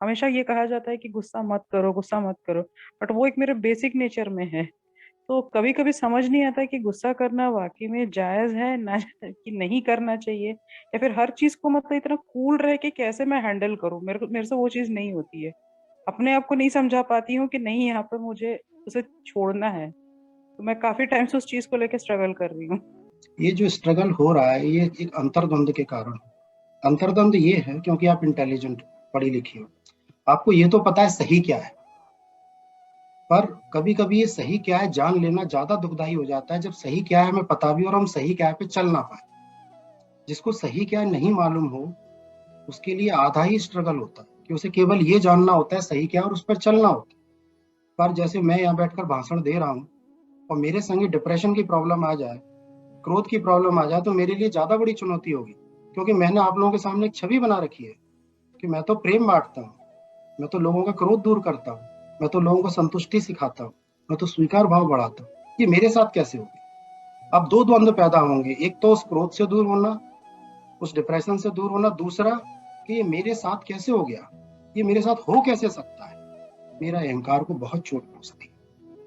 हमेशा ये कहा जाता है कि गुस्सा मत करो, गुस्सा मत करो, बट वो एक मेरे बेसिक नेचर में है। तो कभी कभी समझ नहीं आता कि गुस्सा करना वाकई में जायज है ना, कि नहीं करना चाहिए, या फिर हर चीज को मतलब इतना कूल रह के कैसे मैं हैंडल करूं। मेरे से वो चीज नहीं होती है। अपने आप को नहीं समझा पाती हूँ कि नहीं, यहाँ पे मुझे उसे छोड़ना है। तो मैं काफी टाइम से उस चीज को लेकर स्ट्रगल कर रही हूँ। ये जो स्ट्रगल हो रहा है ये एक अंतर्द्वंद के कारण है। अंतर्द्वंद ये है क्योंकि आप इंटेलिजेंट, पढ़ी लिखी हो, आपको ये तो पता है सही क्या है, पर कभी कभी ये सही क्या है जान लेना ज्यादा दुखदाई हो जाता है जब सही क्या है हमें पता भी और हम सही क्या है पे चल ना पाए। जिसको सही क्या है नहीं मालूम हो उसके लिए आधा ही स्ट्रगल होता है कि उसे केवल ये जानना होता है सही क्या है और उस पर चलना होता है। पर जैसे मैं यहाँ बैठकर भाषण दे रहा हूँ और मेरे संगे डिप्रेशन की प्रॉब्लम आ जाए, क्रोध की प्रॉब्लम आ जाए, तो मेरे लिए ज्यादा बड़ी चुनौती होगी। क्योंकि मैंने आप लोगों के सामने एक छवि बना रखी है कि मैं तो प्रेम बांटता हूँ, मैं तो लोगों का क्रोध दूर करता हूँ, मैं तो लोगों को संतुष्टि सिखाता हूँ, मैं तो स्वीकार भाव बढ़ाता हूँ। ये मेरे साथ कैसे होगी? अब दो द्वंद्व पैदा होंगे, एक तो उस क्रोध से दूर होना, उस डिप्रेशन से दूर होना, दूसरा कि ये मेरे साथ कैसे हो गया, ये मेरे साथ हो कैसे सकता है, मेरा अहंकार को बहुत चोट पहुंचती है।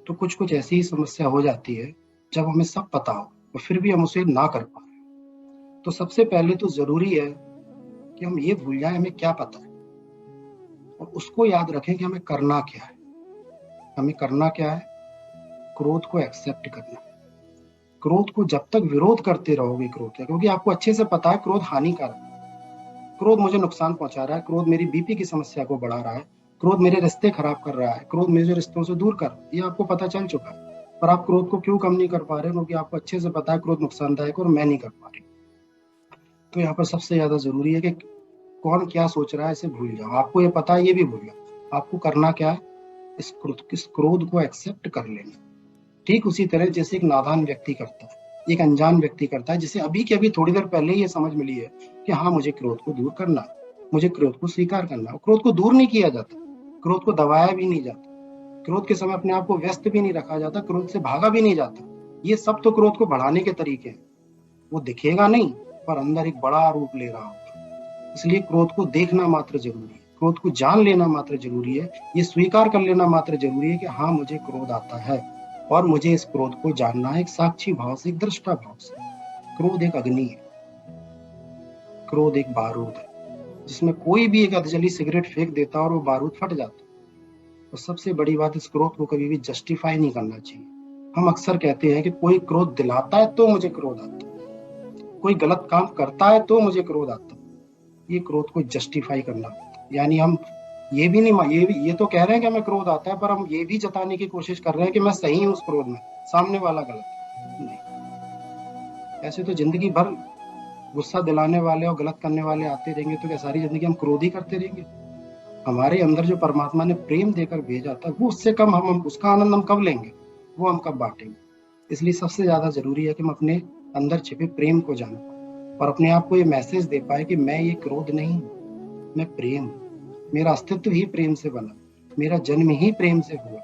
तो कुछ कुछ ऐसी ही समस्या हो जाती है जब हमें सब पता हो और फिर भी हम उसे ना कर पाए। तो सबसे पहले तो जरूरी है कि हम ये भूल जाए हमें क्या पता है और उसको याद रखें कि हमें करना क्या है। हमें करना क्या है? क्रोध को एक्सेप्ट करना। क्रोध को जब तक विरोध करते रहोगे क्रोध का, क्योंकि आपको अच्छे से पता है क्रोध हानिकारक है, क्रोध मुझे नुकसान पहुंचा रहा है, क्रोध मेरी बीपी की समस्या को बढ़ा रहा है, क्रोध मेरे रिश्ते खराब कर रहा है, क्रोध मेरे रिश्तों से दूर कर, ये आपको पता चल चुका है। पर आप क्रोध को क्यों कम नहीं कर पा रहे? क्योंकि आपको अच्छे से पता है क्रोध नुकसानदायक और मैं नहीं कर पा रही। तो यहाँ पर सबसे ज्यादा जरूरी है कि कौन क्या सोच रहा है इसे भूल जाओ, आपको ये पता है ये भी भूल जाओ। आपको करना क्या है? इस क्रोध को एक्सेप्ट कर लेना। ठीक उसी तरह जैसे एक नादान व्यक्ति करता है, एक अनजान व्यक्ति करता है, जिसे अभी के अभी थोड़ी देर पहले ही ये समझ मिली है कि हाँ मुझे क्रोध को दूर करना है, मुझे क्रोध को स्वीकार करना है। क्रोध को दूर नहीं किया जाता, क्रोध को दबाया भी नहीं जाता, क्रोध के समय अपने आप को व्यस्त भी नहीं रखा जाता, क्रोध से भागा भी नहीं जाता। ये सब तो क्रोध को बढ़ाने के तरीके हैं। वो दिखेगा नहीं, पर अंदर एक बड़ा रूप ले रहा होगा। इसलिए क्रोध को देखना मात्र जरूरी है, क्रोध को जान लेना मात्र जरूरी है, ये स्वीकार कर लेना मात्र जरूरी है कि हाँ मुझे क्रोध आता है और मुझे इस क्रोध को जानना है एक साक्षी भाव से, एक दृष्टा भाव से। क्रोध एक अग्नि है, क्रोध एक बारूद है, जिसमें कोई भी एक अधजली सिगरेट फेंक देता है और वो बारूद फट जाता है। और सबसे बड़ी बात, इस क्रोध को कभी भी जस्टिफाई नहीं करना चाहिए। हम अक्सर कहते हैं कि कोई क्रोध दिलाता है तो मुझे क्रोध आता है, कोई गलत काम करता है तो मुझे क्रोध आता है। ये क्रोध को जस्टिफाई करना, यानी हम ये भी नहीं, ये तो कह रहे हैं कि हमें क्रोध आता है, पर हम ये भी जताने की कोशिश कर रहे हैं कि मैं सही हूं उस क्रोध में, सामने वाला गलत है। नहीं, ऐसे तो जिंदगी भर गुस्सा दिलाने वाले और गलत करने वाले आते रहेंगे, तो क्या सारी जिंदगी हम क्रोध ही करते रहेंगे? हमारे अंदर जो परमात्मा ने प्रेम देकर भेजा था वो उससे कम हम उसका आनंद हम कब लेंगे, वो हम कब बांटेंगे? इसलिए सबसे ज्यादा जरूरी है कि हम अपने अंदर छिपे प्रेम को जान पाए और अपने आप को ये मैसेज दे पाए कि मैं ये क्रोध नहीं हूँ, मैं प्रेम हूँ, मेरा अस्तित्व ही प्रेम से बना, मेरा जन्म ही प्रेम से हुआ,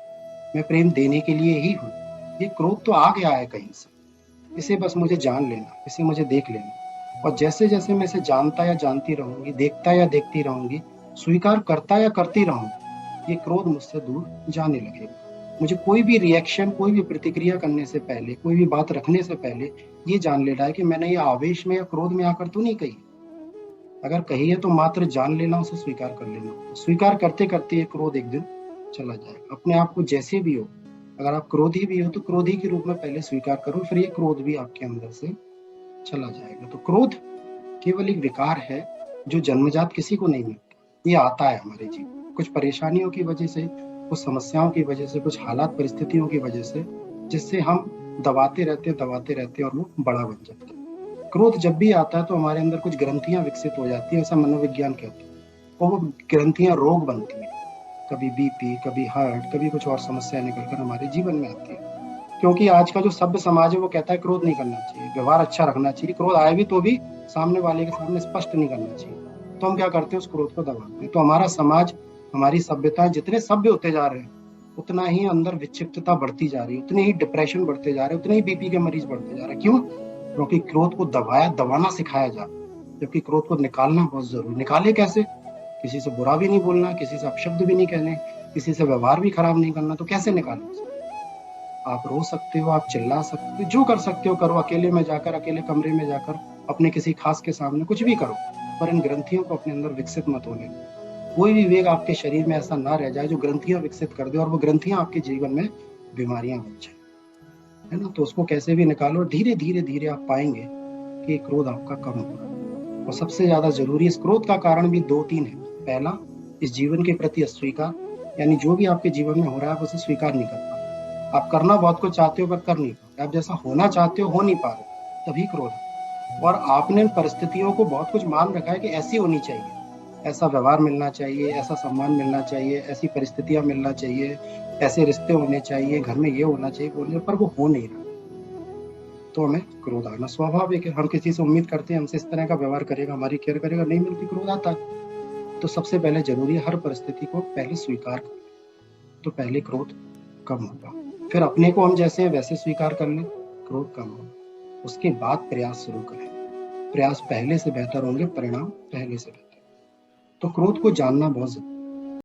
मैं प्रेम देने के लिए ही हूँ। ये क्रोध तो आ गया है कहीं से, इसे बस मुझे जान लेना, इसे मुझे देख लेना। और जैसे जैसे मैं इसे जानता या जानती रहूंगी, देखता या देखती रहूंगी, स्वीकार करता या करती रहूंगी, ये क्रोध मुझसे दूर जाने लगेगा। मुझे कोई भी रिएक्शन, कोई भी प्रतिक्रिया करने से पहले, कोई भी बात रखने से पहले ये जान लेना है कि मैंने ये आवेश में या क्रोध में आकर तो नहीं कही। अगर कही है तो मात्र जान लेना, उसे स्वीकार कर लेना। स्वीकार करते करते ये क्रोध एक दिन चला जाएगा। अपने आप को जैसे भी हो, अगर आप क्रोधी भी हो तो क्रोधी के रूप में पहले स्वीकार करो, फिर ये क्रोध भी आपके अंदर से चला जाएगा। तो क्रोध केवल एक विकार है जो जन्मजात किसी को नहीं मिलता, ये आता है हमारे जीवन कुछ परेशानियों की वजह से, कुछ समस्याओं की वजह से, कुछ हालात परिस्थितियों की वजह से, जिससे हम दबाते रहते और वो बड़ा बन जाता है। क्रोध जब भी आता है तो हमारे अंदर कुछ ग्रंथियां विकसित हो जाती है, ऐसा मनोविज्ञान कहता है, और वो ग्रंथियां रोग बनती हैं। कभी बीपी, कभी हार्ट, कभी कुछ और समस्या निकलकर हमारे जीवन में आती है। क्योंकि आज का जो सभ्य समाज है वो कहता है क्रोध नहीं करना चाहिए, व्यवहार अच्छा रखना चाहिए, क्रोध आए भी तो भी सामने वाले के सामने स्पष्ट नहीं करना चाहिए। तो हम क्या करते हैं, उस क्रोध को दबाते हैं। तो हमारा समाज, हमारी सभ्यता जितने सभ्य होते जा रहे हैं उतना ही अंदर विक्षिप्तता बढ़ती जा रही है, उतने ही डिप्रेशन बढ़ते जा रहे हैं, उतने ही बीपी के मरीज बढ़ते जा रहे हैं। क्यों? क्योंकि क्रोध को दबाना सिखाया जा रहा है, जबकि क्रोध को निकालना बहुत जरूरी। निकाले कैसे? किसी से बुरा भी नहीं बोलना, किसी से अपशब्द भी नहीं कहने, किसी से व्यवहार भी खराब नहीं करना, तो कैसे निकालो? आप रो सकते हो, आप चिल्ला सकते हो, जो कर सकते हो करो, अकेले में जाकर, अकेले कमरे में जाकर, अपने किसी खास के सामने कुछ भी करो, पर इन ग्रंथियों को अपने अंदर विकसित मत होने दो। कोई भी वेग आपके शरीर में ऐसा ना रह जाए जो ग्रंथियां विकसित कर दे और वो ग्रंथियां आपके जीवन में बीमारियां बन जाए, है ना? तो उसको कैसे भी निकालो, धीरे धीरे धीरे आप पाएंगे कि क्रोध आपका कम हो रहा है। और सबसे ज्यादा जरूरी, इस क्रोध का कारण भी 2-3 है। पहला, इस जीवन के प्रति अस्वीकार, यानी जो भी आपके जीवन में हो रहा है आप उसे स्वीकार नहीं कर पा रहे। आप करना बहुत कुछ चाहते हो पर कर नहीं पा रहे, आप जैसा होना चाहते हो नहीं पा रहे, तभी क्रोध है। और आपने इन परिस्थितियों को बहुत कुछ मान रखा है कि ऐसी होनी चाहिए, ऐसा व्यवहार मिलना चाहिए, ऐसा सम्मान मिलना चाहिए, ऐसी परिस्थितियां मिलना चाहिए, ऐसे रिश्ते होने चाहिए, घर में ये होना चाहिए, बोलने पर वो हो नहीं रहा, तो हमें क्रोध आना स्वाभाविक है। हम किसी से उम्मीद करते हैं हमसे इस तरह का व्यवहार करेगा, हमारी केयर करेगा, नहीं मिलती, क्रोध आता है। तो सबसे पहले जरूरी है हर परिस्थिति को पहले स्वीकार कर, तो पहले क्रोध कम होगा। फिर अपने को हम जैसे हैं वैसे स्वीकार कर लें, क्रोध कम होगा। उसके बाद प्रयास शुरू करें, प्रयास पहले से बेहतर होंगे, परिणाम पहले से बेहतर। तो क्रोध को जानना बहुत जरूरी है।